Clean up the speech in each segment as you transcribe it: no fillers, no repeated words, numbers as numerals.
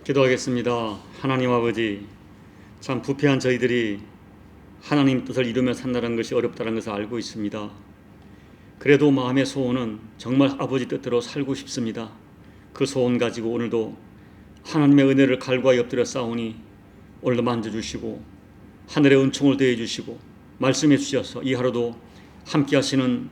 기도하겠습니다. 하나님 아버지, 참 부패한 저희들이 하나님 뜻을 이루며 산다는 것이 어렵다는 것을 알고 있습니다. 그래도 마음의 소원은 정말 아버지 뜻대로 살고 싶습니다. 그 소원 가지고 오늘도 하나님의 은혜를 갈구하여 엎드려 싸우니 오늘도 만져주시고 하늘의 은총을 더해 주시고 말씀해 주셔서 이 하루도 함께 하시는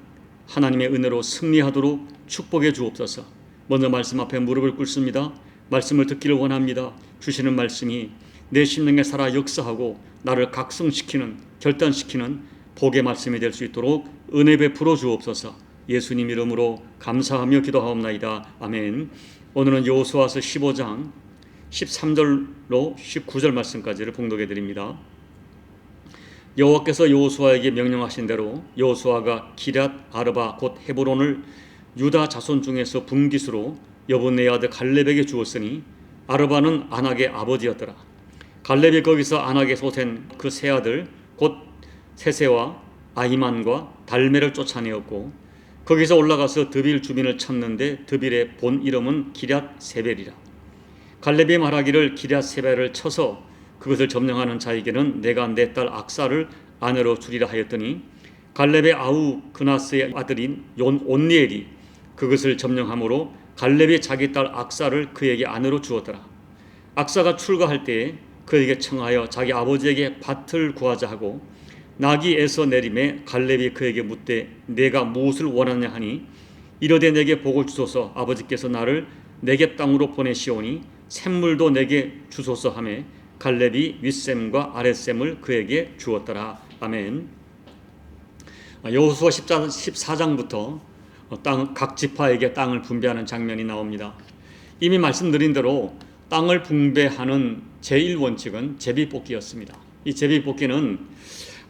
하나님의 은혜로 승리하도록 축복해 주옵소서. 먼저 말씀 앞에 무릎을 꿇습니다. 말씀을 듣기를 원합니다. 주시는 말씀이 내 심령에 살아 역사하고 나를 각성시키는, 결단시키는 복의 말씀이 될 수 있도록 은혜 베풀어 주옵소서. 예수님 이름으로 감사하며 기도하옵나이다. 아멘. 오늘은 여호수아서 15장 13절로 19절 말씀까지를 봉독해 드립니다. 여호와께서 여호수아에게 명령하신 대로 여호수아가 기럇 아르바 곧 헤브론을 유다 자손 중에서 분깃으로 여분네 아들 갈렙에게 주었으니 아르바는 아낙의 아버지였더라. 갈렙이 거기서 아낙의 소생 그 세 아들 곧 세세와 아히만과 달메를 쫓아내었고 거기서 올라가서 드빌 주민을 찾는데 드빌의 본 이름은 기럇 세벨이라. 갈렙이 말하기를 기럇 세벨을 쳐서 그것을 점령하는 자에게는 내가 내 딸 악사를 아내로 주리라 하였더니 갈렙의 아우 그나스의 아들인 온니엘이 그것을 점령함으로 갈렙이 자기 딸 악사를 그에게 아내로 주었더라. 악사가 출가할 때에 그에게 청하여 자기 아버지에게 밭을 구하자 하고 나귀에서 내림에 갈렙이 그에게 묻되 내가 무엇을 원하냐 하니 이르되 내게 복을 주소서. 아버지께서 나를 내게 땅으로 보내시오니 샘물도 내게 주소서 하매 갈렙이 윗샘과 아랫샘을 그에게 주었더라. 아멘. 여호수아 14장부터 각 지파에게 땅을 분배하는 장면이 나옵니다. 이미 말씀드린 대로 땅을 분배하는 제1원칙은 제비뽑기였습니다. 이 제비뽑기는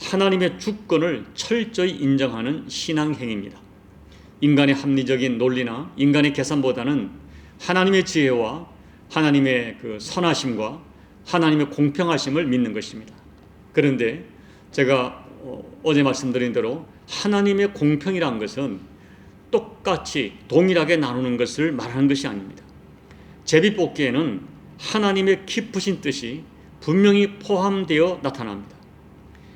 하나님의 주권을 철저히 인정하는 신앙행위입니다. 인간의 합리적인 논리나 인간의 계산보다는 하나님의 지혜와 하나님의 그 선하심과 하나님의 공평하심을 믿는 것입니다. 그런데 제가 어제 말씀드린 대로 하나님의 공평이라는 것은 똑같이 동일하게 나누는 것을 말하는 것이 아닙니다. 제비뽑기에는 하나님의 깊으신 뜻이 분명히 포함되어 나타납니다.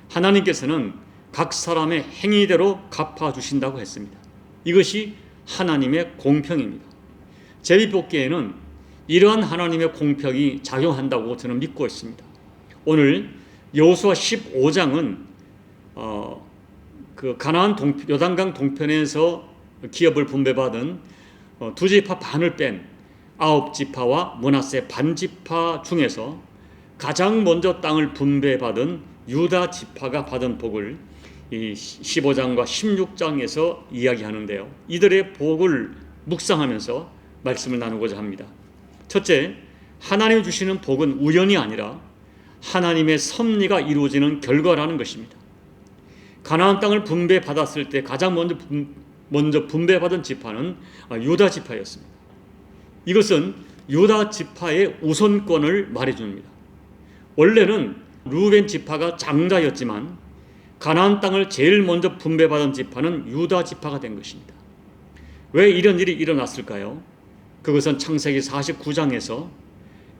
하나님께서는 각 사람의 행위대로 갚아주신다고 했습니다. 이것이 하나님의 공평입니다. 제비뽑기에는 이러한 하나님의 공평이 작용한다고 저는 믿고 있습니다. 오늘 여호수아 15장은 그 가나안 요단강 동편에서 기업을 분배받은 두 지파 반을 뺀 9지파와 므낫세 반지파 중에서 가장 먼저 땅을 분배받은 유다 지파가 받은 복을 이 15장과 16장에서 이야기하는데요. 이들의 복을 묵상하면서 말씀을 나누고자 합니다. 첫째, 하나님이 주시는 복은 우연이 아니라 하나님의 섭리가 이루어지는 결과라는 것입니다. 가나안 땅을 분배받았을 때 가장 먼저 분배받은 지파는 유다 지파였습니다. 이것은 유다 지파의 우선권을 말해줍니다. 원래는 루벤 지파가 장자였지만 가나안 땅을 제일 먼저 분배받은 지파는 유다 지파가 된 것입니다. 왜 이런 일이 일어났을까요? 그것은 창세기 49장에서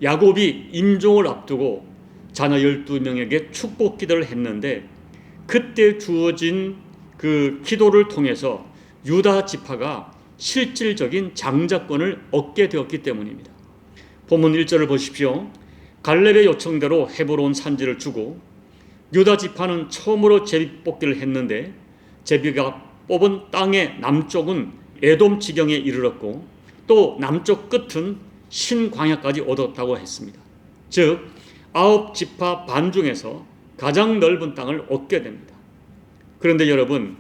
야곱이 임종을 앞두고 자녀 12명에게 축복 기도를 했는데 그때 주어진 그 기도를 통해서 유다 지파가 실질적인 장자권을 얻게 되었기 때문입니다. 본문 1절을 보십시오. 갈렙의 요청대로 헤브론 산지를 주고 유다 지파는 처음으로 제비뽑기를 했는데 제비가 뽑은 땅의 남쪽은 에돔 지경에 이르렀고 또 남쪽 끝은 신광야까지 얻었다고 했습니다. 즉 9지파 반 중에서 가장 넓은 땅을 얻게 됩니다. 그런데 여러분,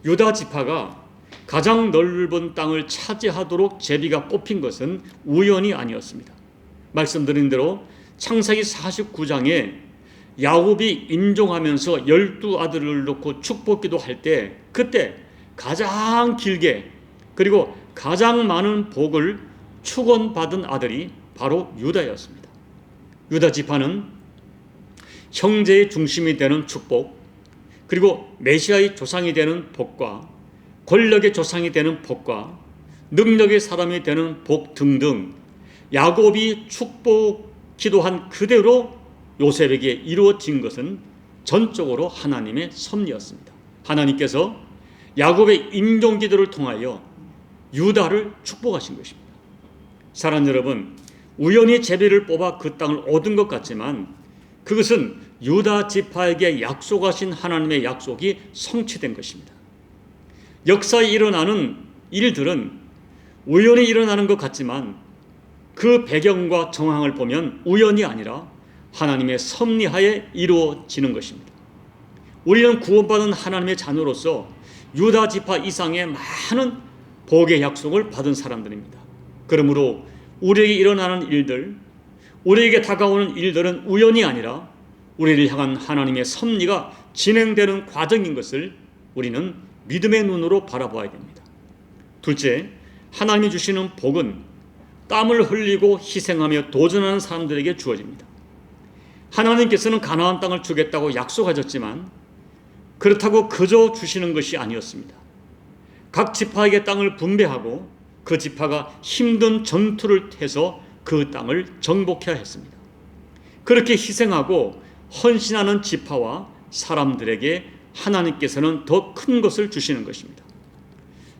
유다 지파가 가장 넓은 땅을 차지하도록 제비가 뽑힌 것은 우연이 아니었습니다. 말씀드린 대로 창세기 49장에 야곱이 임종하면서 12아들을 놓고 축복기도 할 때 그때 가장 길게 그리고 가장 많은 복을 축원받은 아들이 바로 유다였습니다. 유다 지파는 형제의 중심이 되는 축복, 그리고 메시아의 조상이 되는 복과 권력의 조상이 되는 복과 능력의 사람이 되는 복 등등 야곱이 축복 기도한 그대로 요셉에게 이루어진 것은 전적으로 하나님의 섭리였습니다. 하나님께서 야곱의 임종기도를 통하여 유다를 축복하신 것입니다. 사랑하는 여러분, 우연히 제비를 뽑아 그 땅을 얻은 것 같지만 그것은 유다 지파에게 약속하신 하나님의 약속이 성취된 것입니다. 역사에 일어나는 일들은 우연히 일어나는 것 같지만 그 배경과 정황을 보면 우연이 아니라 하나님의 섭리하에 이루어지는 것입니다. 우리는 구원받은 하나님의 자녀로서 유다 지파 이상의 많은 복의 약속을 받은 사람들입니다. 그러므로 우리에게 일어나는 일들, 우리에게 다가오는 일들은 우연이 아니라 우리를 향한 하나님의 섭리가 진행되는 과정인 것을 우리는 믿음의 눈으로 바라봐야 됩니다. 둘째, 하나님이 주시는 복은 땀을 흘리고 희생하며 도전하는 사람들에게 주어집니다. 하나님께서는 가나안 땅을 주겠다고 약속하셨지만 그렇다고 그저 주시는 것이 아니었습니다. 각 지파에게 땅을 분배하고 그 지파가 힘든 전투를 해서 그 땅을 정복해야 했습니다. 그렇게 희생하고 헌신하는 지파와 사람들에게 하나님께서는 더 큰 것을 주시는 것입니다.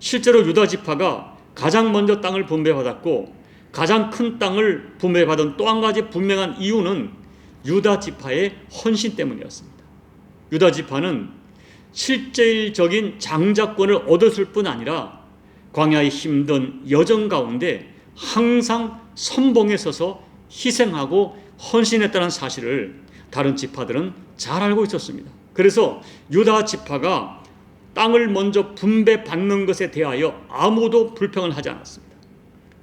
실제로 유다 지파가 가장 먼저 땅을 분배받았고 가장 큰 땅을 분배받은 또 한 가지 분명한 이유는 유다 지파의 헌신 때문이었습니다. 유다 지파는 실질적인 장자권을 얻었을 뿐 아니라 광야의 힘든 여정 가운데 항상 선봉에 서서 희생하고 헌신했다는 사실을 다른 지파들은 잘 알고 있었습니다. 그래서 유다 지파가 땅을 먼저 분배받는 것에 대하여 아무도 불평을 하지 않았습니다.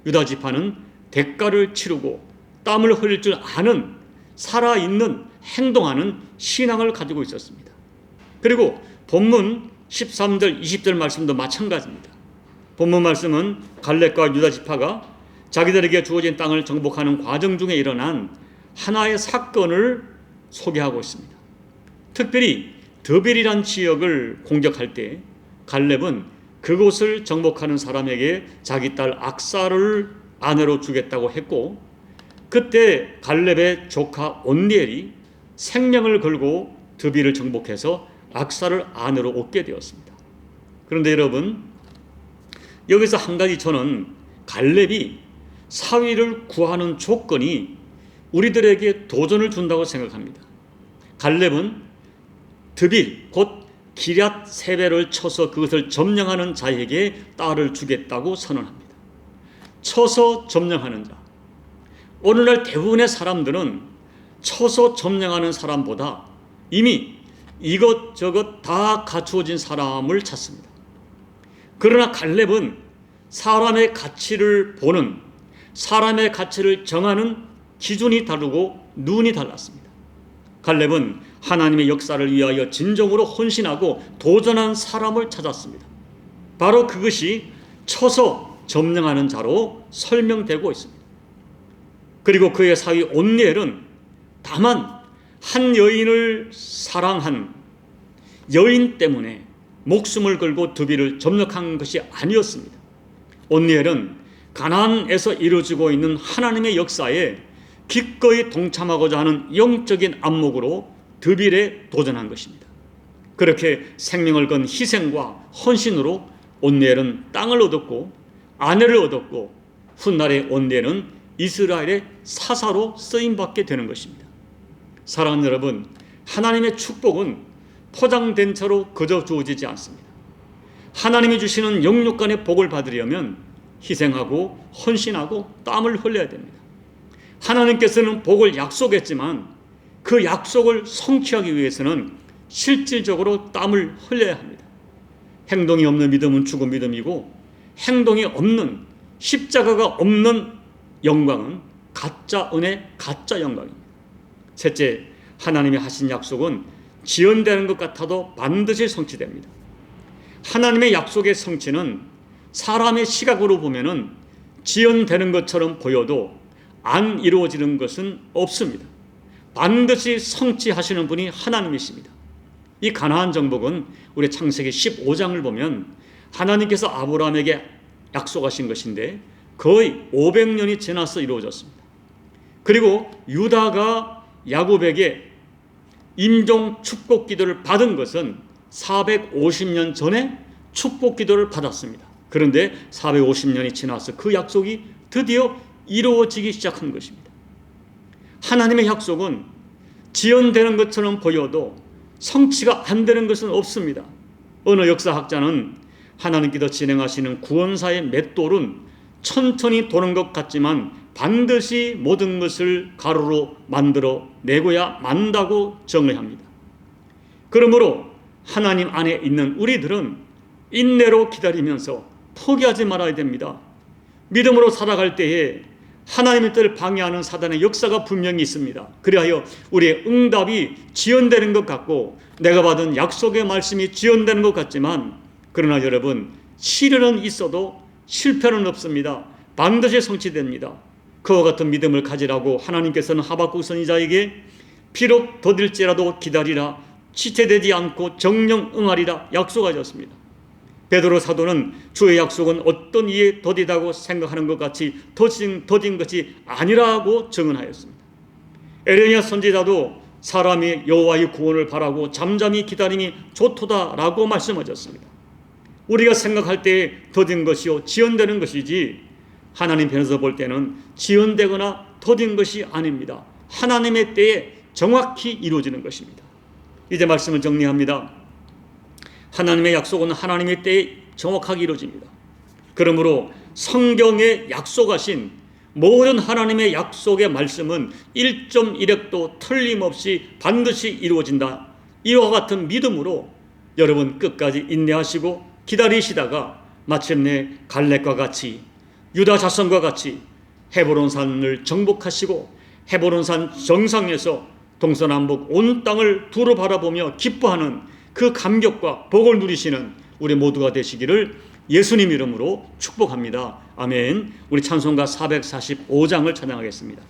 유다 지파는 대가를 치르고 땀을 흘릴 줄 아는 살아있는 행동하는 신앙을 가지고 있었습니다. 그리고 본문 13절 20절 말씀도 마찬가지입니다. 본문 말씀은 갈렙과 유다 지파가 자기들에게 주어진 땅을 정복하는 과정 중에 일어난 하나의 사건을 소개하고 있습니다. 특별히 드빌이란 지역을 공격할 때 갈렙은 그곳을 정복하는 사람에게 자기 딸 악사를 아내로 주겠다고 했고, 그때 갈렙의 조카 온니엘이 생명을 걸고 드빌을 정복해서 악사를 아내로 얻게 되었습니다. 그런데 여러분, 여기서 한 가지 저는 갈렙이 사위를 구하는 조건이 우리들에게 도전을 준다고 생각합니다. 갈렙은 드빌 곧 기럇 세벨을 쳐서 그것을 점령하는 자에게 딸을 주겠다고 선언합니다. 쳐서 점령하는 자. 오늘날 대부분의 사람들은 쳐서 점령하는 사람보다 이미 이것저것 다 갖추어진 사람을 찾습니다. 그러나 갈렙은 사람의 가치를 보는, 사람의 가치를 정하는 기준이 다르고 눈이 달랐습니다. 갈렙은 하나님의 역사를 위하여 진정으로 헌신하고 도전한 사람을 찾았습니다. 바로 그것이 쳐서 점령하는 자로 설명되고 있습니다. 그리고 그의 사위 온니엘은 다만 한 여인을 사랑한 여인 때문에 목숨을 걸고 드빌을 점령한 것이 아니었습니다. 온니엘은 가나안에서 이루어지고 있는 하나님의 역사에 기꺼이 동참하고자 하는 영적인 안목으로 드빌에 도전한 것입니다. 그렇게 생명을 건 희생과 헌신으로 온니엘은 땅을 얻었고 아내를 얻었고 훗날에 온니엘은 이스라엘의 사사로 쓰임받게 되는 것입니다. 사랑하는 여러분, 하나님의 축복은 포장된 채로 그저 주어지지 않습니다. 하나님이 주시는 영육간의 복을 받으려면 희생하고 헌신하고 땀을 흘려야 됩니다. 하나님께서는 복을 약속했지만 그 약속을 성취하기 위해서는 실질적으로 땀을 흘려야 합니다. 행동이 없는 믿음은 죽은 믿음이고 행동이 없는, 십자가가 없는 영광은 가짜 은혜, 가짜 영광입니다. 셋째, 하나님이 하신 약속은 지연되는 것 같아도 반드시 성취됩니다. 하나님의 약속의 성취는 사람의 시각으로 보면은 지연되는 것처럼 보여도 안 이루어지는 것은 없습니다. 반드시 성취하시는 분이 하나님이십니다. 이 가나안 정복은 우리 창세기 15장을 보면 하나님께서 아브라함에게 약속하신 것인데 거의 500년이 지나서 이루어졌습니다. 그리고 유다가 야곱에게 임종 축복 기도를 받은 것은 450년 전에 축복 기도를 받았습니다. 그런데 450년이 지나서 그 약속이 드디어 이루어지기 시작한 것입니다. 하나님의 약속은 지연되는 것처럼 보여도 성취가 안 되는 것은 없습니다. 어느 역사학자는 하나님께서 진행하시는 구원사의 맷돌은 천천히 도는 것 같지만 반드시 모든 것을 가로로 만들어 내고야 만다고 정의합니다. 그러므로 하나님 안에 있는 우리들은 인내로 기다리면서 포기하지 말아야 됩니다. 믿음으로 살아갈 때에 하나님의 뜻을 방해하는 사단의 역사가 분명히 있습니다. 그리하여 우리의 응답이 지연되는 것 같고 내가 받은 약속의 말씀이 지연되는 것 같지만, 그러나 여러분, 시련은 있어도 실패는 없습니다. 반드시 성취됩니다. 그와 같은 믿음을 가지라고 하나님께서는 하박국 선지자에게 비록 더딜지라도 기다리라, 지체되지 않고 정령 응하리라 약속하셨습니다. 베드로 사도는 주의 약속은 어떤 이에 더디다고 생각하는 것 같이 더딘 것이 아니라고 증언하였습니다. 에레미야 선지자도 사람이 여호와의 구원을 바라고 잠잠히 기다림이 좋도다라고 말씀하셨습니다. 우리가 생각할 때에 더딘 것이요 지연되는 것이지, 하나님 편에서 볼 때는 지연되거나 더딘 것이 아닙니다. 하나님의 때에 정확히 이루어지는 것입니다. 이제 말씀을 정리합니다. 하나님의 약속은 하나님의 때에 정확하게 이루어집니다. 그러므로 성경에 약속하신 모든 하나님의 약속의 말씀은 1.1획도 틀림없이 반드시 이루어진다. 이와 같은 믿음으로 여러분 끝까지 인내하시고 기다리시다가 마침내 갈렙과 같이, 유다 자손과 같이 헤브론 산을 정복하시고 헤브론 산 정상에서 동서남북 온 땅을 두루 바라보며 기뻐하는 그 감격과 복을 누리시는 우리 모두가 되시기를 예수님 이름으로 축복합니다. 아멘. 우리 찬송가 445장을 찬양하겠습니다.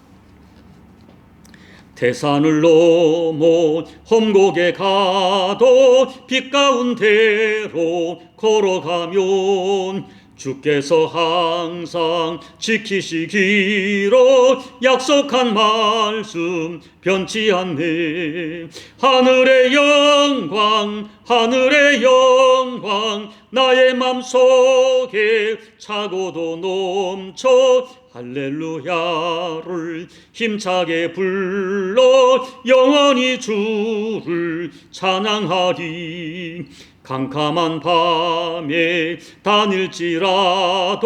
대산을 넘어 험곡에 가도 빛 가운데로 걸어가면 주께서 항상 지키시기로 약속한 말씀 변치 않네. 하늘의 영광 하늘의 영광 나의 맘속에 차고도 넘쳐 할렐루야를 힘차게 불러 영원히 주를 찬양하리. 캄캄한 밤에 다닐지라도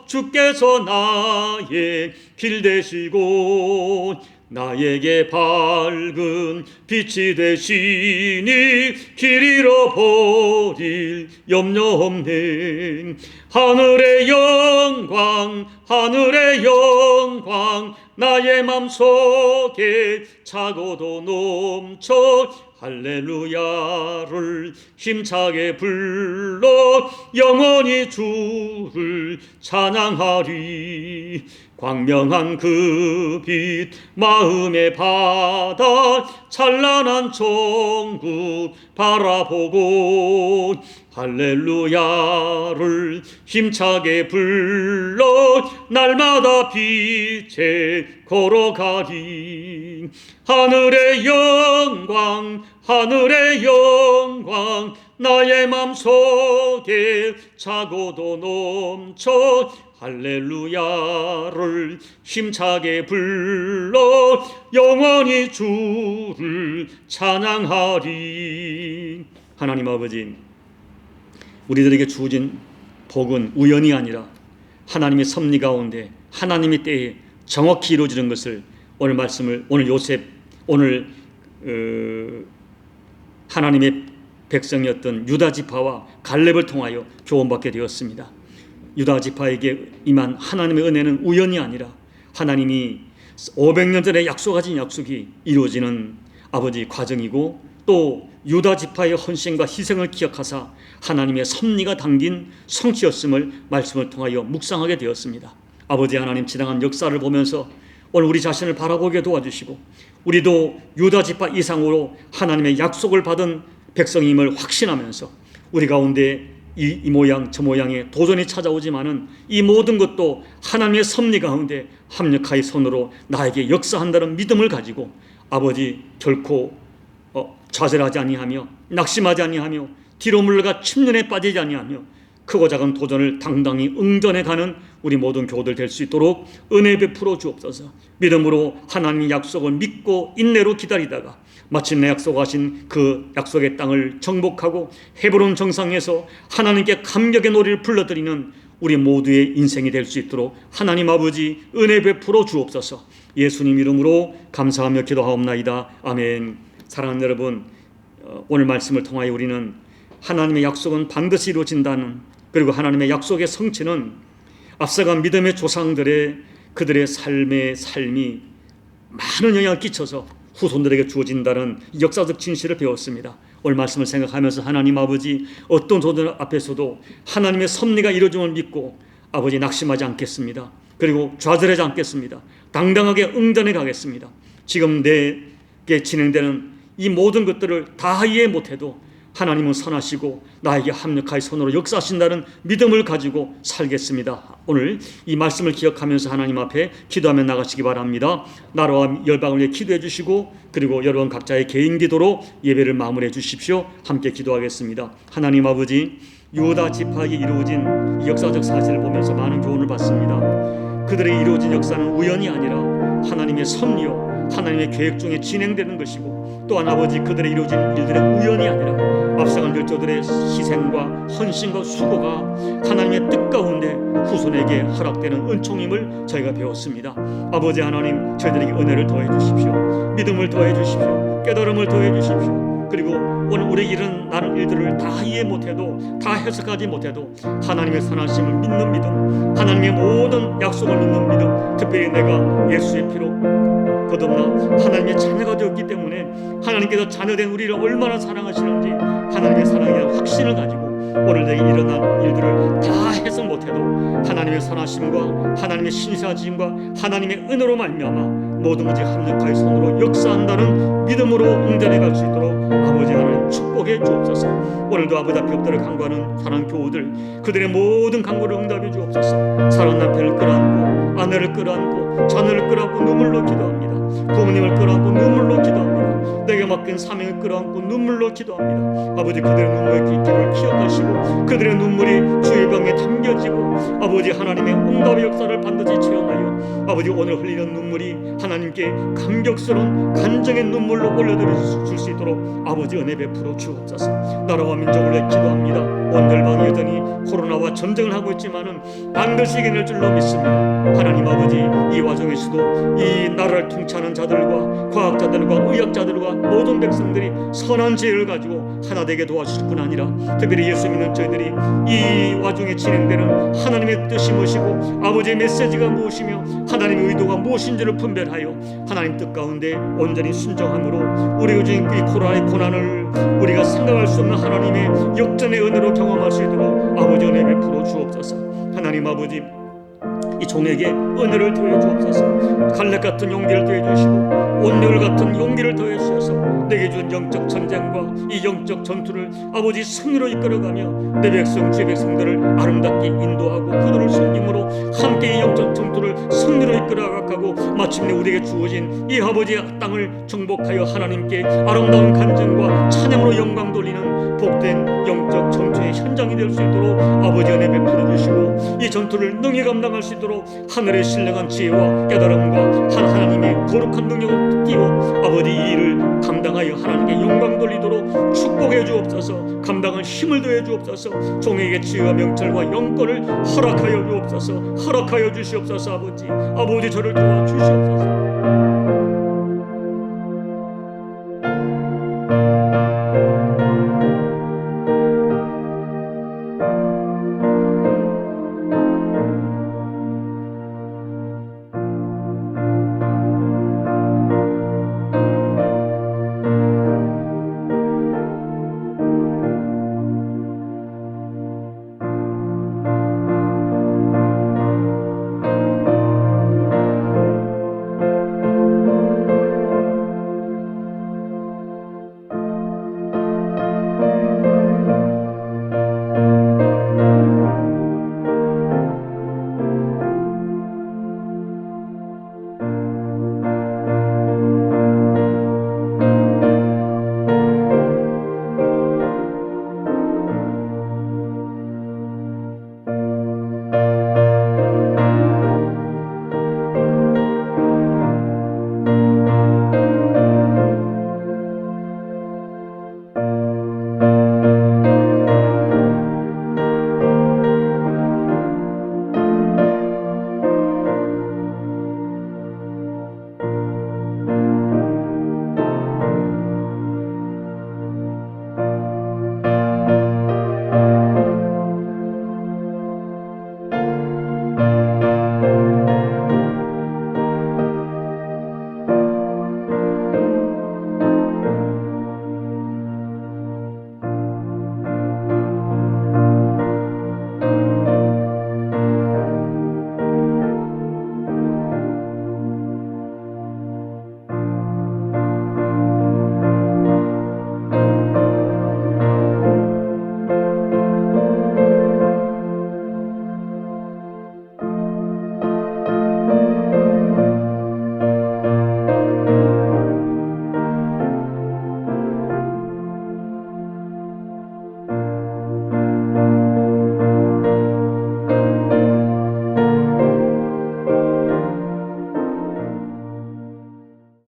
주께서 나의 길 되시고 나에게 밝은 빛이 되시니 길 잃어버릴 염려 없네. 하늘의 영광 하늘의 영광 나의 맘속에 차고도 넘쳐 할렐루야를 힘차게 불러 영원히 주를 찬양하리. 광명한 그 빛 마음의 바다 찬란한 천국 바라보고 할렐루야를 힘차게 불러 날마다 빛에 걸어가리. 하늘의 영광 하늘의 영광 나의 맘속에 차고도 넘쳐 할렐루야를 힘차게 불러 영원히 주를 찬양하리. 하나님 아버지, 우리들에게 주어진 복은 우연이 아니라 하나님의 섭리 가운데 하나님의 때에 정확히 이루어지는 것을 오늘 말씀을 오늘 하나님의 백성이었던 유다 지파와 갈렙을 통하여 교훈받게 되었습니다. 유다 지파에게 임한 하나님의 은혜는 우연이 아니라 하나님이 500년 전에 약속하신 약속이 이루어지는 아버지 과정이고, 또 유다 지파의 헌신과 희생을 기억하사 하나님의 섭리가 담긴 성취였음을 말씀을 통하여 묵상하게 되었습니다. 아버지 하나님, 지나간 역사를 보면서 오늘 우리 자신을 바라보게 도와주시고, 우리도 유다 지파 이상으로 하나님의 약속을 받은 백성임을 확신하면서 우리 가운데 이 모양 저 모양의 도전이 찾아오지만은 이 모든 것도 하나님의 섭리 가운데 합력하여 손으로 나에게 역사한다는 믿음을 가지고 아버지 결코 좌절하지 아니하며 낙심하지 아니하며 뒤로 물러가 침륜에 빠지지 아니하며 크고 작은 도전을 당당히 응전해 가는 우리 모든 교우들 될 수 있도록 은혜 베풀어 주옵소서. 믿음으로 하나님의 약속을 믿고 인내로 기다리다가 마침내 약속하신 그 약속의 땅을 정복하고 헤브론 정상에서 하나님께 감격의 노래를 불러드리는 우리 모두의 인생이 될 수 있도록 하나님 아버지 은혜 베풀어 주옵소서. 예수님 이름으로 감사하며 기도하옵나이다. 아멘. 사랑하는 여러분, 오늘 말씀을 통하여 우리는 하나님의 약속은 반드시 이루어진다는, 그리고 하나님의 약속의 성취는 앞서간 믿음의 조상들의 그들의 삶이 많은 영향을 끼쳐서 후손들에게 주어진다는 역사적 진실을 배웠습니다. 오늘 말씀을 생각하면서 하나님 아버지 어떤 도전 앞에서도 하나님의 섭리가 이루어짐을 믿고 아버지 낙심하지 않겠습니다. 그리고 좌절하지 않겠습니다. 당당하게 응전해 가겠습니다. 지금 내게 진행되는 이 모든 것들을 다 이해 못해도 하나님은 선하시고 나에게 합력하여 손으로 역사하신다는 믿음을 가지고 살겠습니다. 오늘 이 말씀을 기억하면서 하나님 앞에 기도하며 나가시기 바랍니다. 나라와 열방을 위해 기도해 주시고, 그리고 여러분 각자의 개인 기도로 예배를 마무리해 주십시오. 함께 기도하겠습니다. 하나님 아버지, 유다 지파에 이루어진 이 역사적 사실을 보면서 많은 교훈을 받습니다. 그들의 이루어진 역사는 우연이 아니라 하나님의 섭리요 하나님의 계획 중에 진행되는 것이고, 또한 아버지 그들의 이루어진 일들의 우연이 아니라 앞서간 열조들의 희생과 헌신과 수고가 하나님의 뜻 가운데 후손에게 허락되는 은총임을 저희가 배웠습니다. 아버지 하나님, 저희들에게 은혜를 더해 주십시오. 믿음을 더해 주십시오. 깨달음을 더해 주십시오. 그리고 오늘 우리에게 일어나는 일들을 다 이해 못해도, 다 해석하지 못해도 하나님의 선하심을 믿는 믿음, 하나님의 모든 약속을 믿는 믿음, 특별히 내가 예수의 피로 거듭나 하나님의 자녀가 되었기 때문에 하나님께서 자녀된 우리를 얼마나 사랑하시는지 하나님의 사랑에 대한 확신을 가지고 오늘 내게 일어난 일들을 다 해석 못해도 하나님의 선하심과 하나님의 신실하심과 하나님의 은혜로 말미암아 모든 것이 합력하여 손으로 역사한다는 믿음으로 응전해 갈 수 있도록 아버지 하나님 축복해 주옵소서. 오늘도 아버지 앞에 엎드려 간구하는 사랑하는 교우들, 그들의 모든 간구를 응답해 주옵소서. 사랑하는 남편을 끌어안고, 아내를 끌어안고, 자녀를 끌어안고 눈물로 기도합니다. 부모님을 끌어안고 눈물로 기도합니다. 내게 맡긴 사명을 끌어안고 눈물로 기도합니다. 아버지, 그들의 눈물의 기쁨을 기억하시고 그들의 눈물이 주의 병에 담겨지고 아버지 하나님의 응답의 역사를 반드시 체험하여 아버지 오늘 흘리는 눈물이 하나님께 감격스러운 간증의 눈물로 올려드려 줄 수 있도록 아버지 은혜 베풀어 주옵소서. 나라와 민족을 위해 기도합니다. 온 열방이 여전히 코로나와 전쟁을 하고 있지만은 반드시 이겨낼 줄로 믿습니다. 하나님 아버지, 이 와중에서도 이 나라를 통치하는 자들과 과학자들과 의학자들과 모든 백성들이 선한 지혜를 가지고 하나 되게 도와주실 뿐 아니라 특별히 예수 믿는 저희들이 이 와중에 진행되는 하나님의 뜻이 무엇이고 아버지의 메시지가 무엇이며 하나님의 의도가 무엇인지를 분별하여 하나님 뜻 가운데 온전히 순종함으로 우리 요즘 이 코로나의 고난을 우리가 생각할 수 없는 하나님의 역전의 은혜로 경험할 수 있도록 아버지 은혜 베풀어 주옵소서. 하나님 아버지, 이 종에게 은혜를 더해 주옵소서. 갈렙 같은 용기를 더해 주시고 온유를 같은 용기를 더해 주셔서 내게 준 영적 전쟁과 이 영적 전투를 아버지 승리로 이끌어가며 내 백성 주의 백성들을 아름답게 인도하고 그들을 섬김으로 함께 이 영적 전투를 승리로 이끌어가고 마침내 우리에게 주어진 이 아버지의 땅을 정복하여 하나님께 아름다운 간증과 찬양으로 영광 돌리는 복된 영적 전투의 현장이 될 수 있도록 아버지 은혜 베풀어 주시고 이 전투를 능히 감당할 수 있도록 하늘의 신령한 지혜와 깨달음과 하나님의 거룩한 능력을 띄워 아버지 이 일을 감당하여 하나님께 영광 돌리도록 축복해 주옵소서. 감당할 힘을 더해 주옵소서. 종에게 지혜와 명철과 영권을 허락하여 주옵소서. 허락하여 주시옵소서. 아버지 저를 도와주시옵소서.